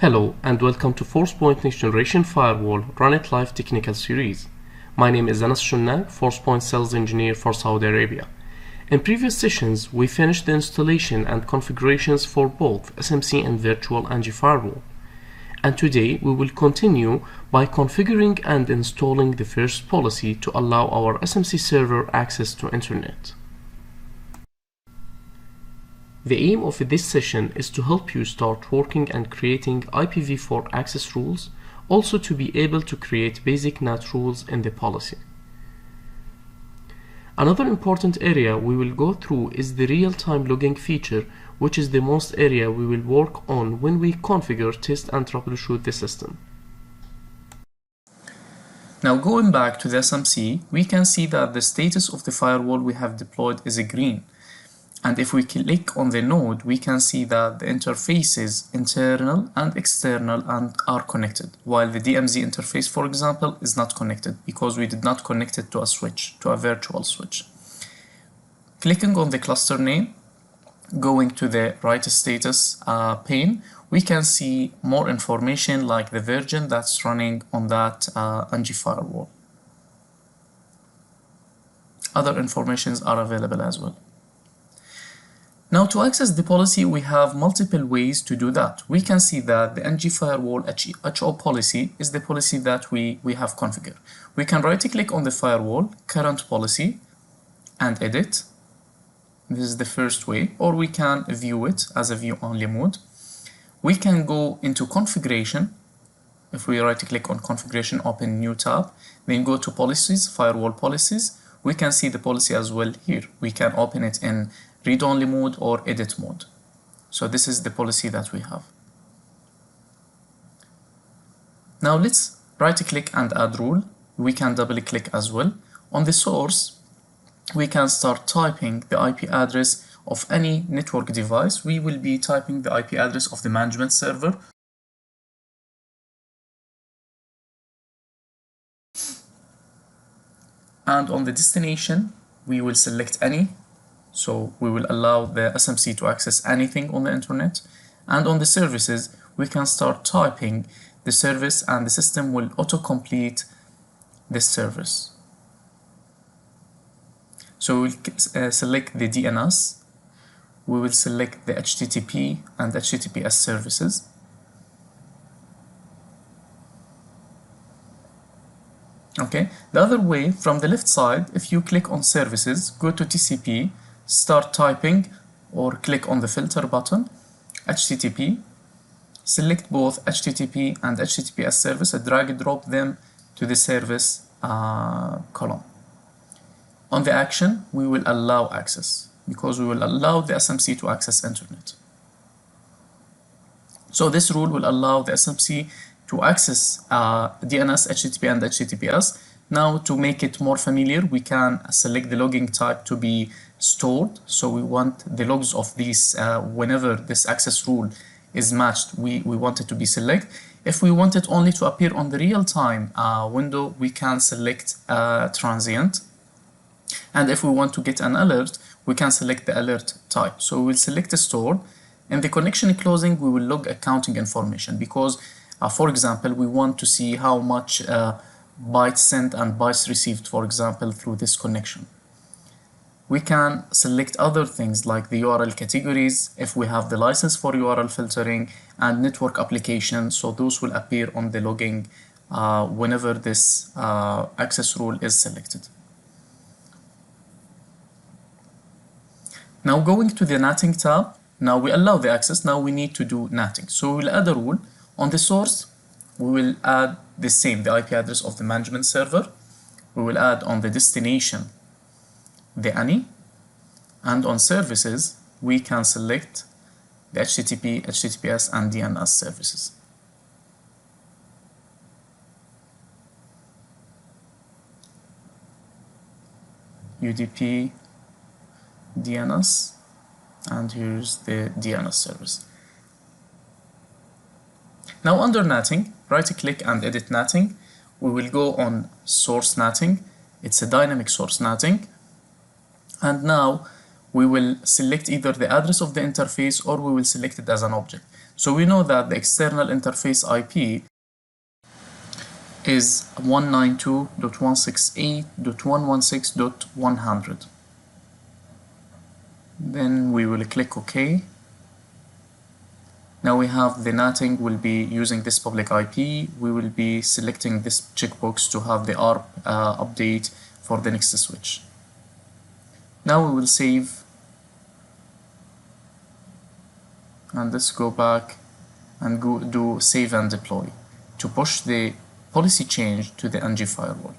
Hello and welcome to Forcepoint Next Generation Firewall Run It Live Technical Series. My name is Anas Shunna, Forcepoint Sales Engineer for Saudi Arabia. In previous sessions, we finished the installation and configurations for both SMC and Virtual NG Firewall. And today we will continue by configuring and installing the first policy to allow our SMC server access to Internet. The aim of this session is to help you start working and creating IPv4 access rules, also to be able to create basic NAT rules in the policy. Another important area we will go through is the real-time logging feature, which is the most area we will work on when we configure, test and troubleshoot the system. Now going back to the SMC, we can see that the status of the firewall we have deployed is green. And if we click on the node, we can see that the interfaces, internal and external, are connected, while the DMZ interface, for example, is not connected because we did not connect it to a switch, to a virtual switch. Clicking on the cluster name, going to the write status pane, we can see more information like the version that's running on that NG firewall. Other informations are available as well. Now to access the policy, we have multiple ways to do that. We can see that the NG Firewall HO policy is the policy that we have configured. We can right-click on the firewall, current policy, and edit. This is the first way, or we can view it as a view-only mode. We can go into configuration. If we right-click on configuration, open new tab, then go to policies, firewall policies. We can see the policy as well here. We can open it in read-only mode or edit mode. So this is the policy that we have. Now let's right-click and add rule. We can double-click as well. On the source, we can start typing the IP address of any network device. We will be typing the IP address of the management server. And on the destination, we will select any. So we will allow the SMC to access anything on the internet. And on the services, we can start typing the service and the system will auto-complete this service. So we'll select the DNS. We will select the HTTP and HTTPS services. Okay, the other way, from the left side, if you click on services, go to TCP, start typing or click on the filter button, HTTP, select both HTTP and HTTPS service and drag and drop them to the service column. On the action, we will allow access because we will allow the SMC to access internet. So this rule will allow the SMC to access DNS, HTTP and HTTPS. Now to make it more familiar, we can select the logging type to be stored. So we want the logs of these whenever this access rule is matched, we want it to be selected. If we want it only to appear on the real-time window, we can select transient. And if we want to get an alert, we can select the alert type. So we'll select stored. In the connection closing, we will log accounting information because, for example, we want to see how much bytes sent and bytes received, for example, through this connection. We can select other things like the URL categories if we have the license for URL filtering and network applications, so those will appear on the logging whenever this access rule is selected. Now going to the NATing tab, now we allow the access, now we need to do NATing. So we'll add a rule. On the source, we will add the same, the IP address of the management server. We will add on the destination the ANI, and on services we can select the HTTP, HTTPS and DNS services. UDP, DNS, and here's the DNS service. Now under NATing, right-click and edit NATing. We will go on source NATing. It's a dynamic source NATing. And now we will select either the address of the interface or we will select it as an object. So we know that the external interface IP is 192.168.116.100. Then we will click OK. Now we have the NATing will be using this public IP. We will be selecting this checkbox to have the ARP update for the next switch. Now we will save, and let's go back and go do save and deploy to push the policy change to the NG firewall.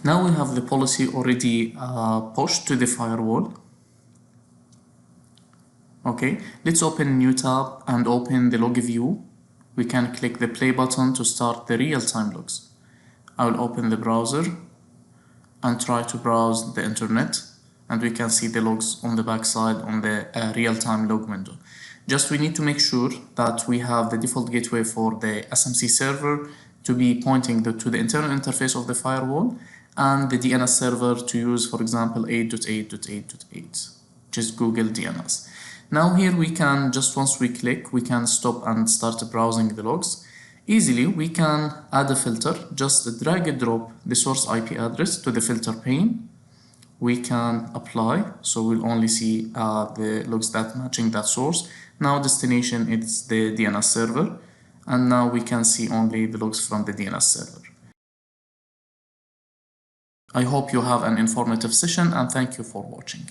Now we have the policy already pushed to the firewall. Okay, let's open a new tab and open the log view. We can click the play button to start the real-time logs. I will open the browser and try to browse the internet, and we can see the logs on the backside on the real-time log window. Just we need to make sure that we have the default gateway for the SMC server to be pointing to the internal interface of the firewall, and the DNS server to use, for example, 8.8.8.8, which is Google DNS. Now here we can, just once we click, we can stop and start browsing the logs. Easily we can add a filter, just drag and drop the source IP address to the filter pane. We can apply, so we'll only see the logs that matching that source. Now destination is the DNS server, and now we can see only the logs from the DNS server. I hope you have an informative session, and thank you for watching.